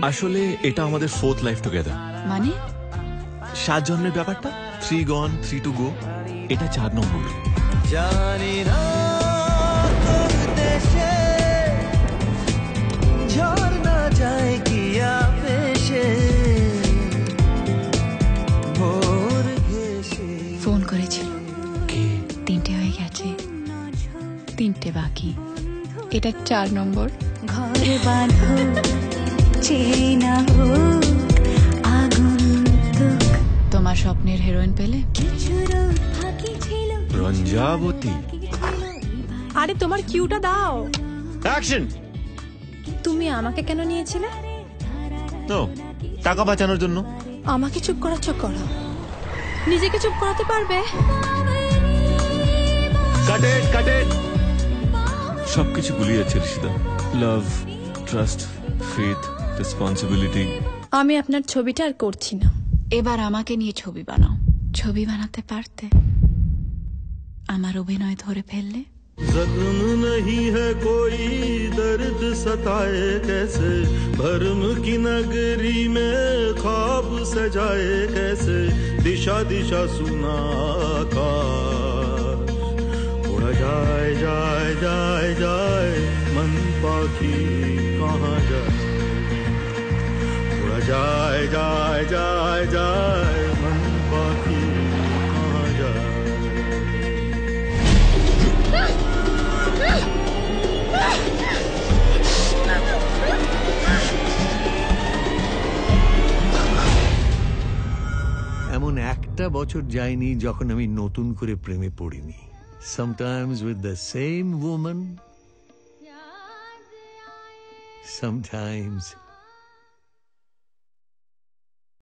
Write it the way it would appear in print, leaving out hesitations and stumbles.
আসলে এটা আমাদের 4th লাইফ টুগেদার। মানে 7 জন্মের ব্যাপারটা 3 গন 3 টু গো, এটা 4 নম্বর। জানি না কোন দেশে ঝর্ণা যায় কি আবেশে ভোর ঘেঁষে। ফোন করেছিল, কে? 3টে হয়ে গেছে, 3টে বাকি, এটা 4 নম্বর। ঘর বাঁধো চেনা হোক আগন্তুক। তোমার স্বপ্নের হিরোইন পেলে? রঞ্জাবতী। আরে তোমার কিউটা দাও। অ্যাকশন। তুমি আমাকে কেন নিয়েছিলে? নো, টাকা বাঁচানোর জন্য। আমাকে চুপ করাচ্ছ, করো। নিজেকে চুপ করাতে পারবে? কাট ইট, কাট ইট। সবকিছু গুলিয়ে যাচ্ছে ঋষিদা। লাভ, ট্রাস্ট, ফেথ, রেসপন্সিবিলিটি। আমি আপনার ছবিটা আর করছি না। এবার আমাকে নিয়ে ছবি বানাও। ছবি বানাতে পারতে আমার অভিনয় ধরে ফেললে। जख्म नहीं है कोई दर्द सताए कैसे भरम की नगरी में ख्वाब सजाए कैसे दिशा दिशा सुना आकाश उड़ा जाए जाए जाए जाए मन पाखी कहाँ जाए उड़ा जाए जाए जाए जाए मन पाखी कहाँ जाए। এমন একটা বছর যায়নি যখন আমি নতুন করে প্রেমে পড়িনি। Sometimes with the same woman, sometimes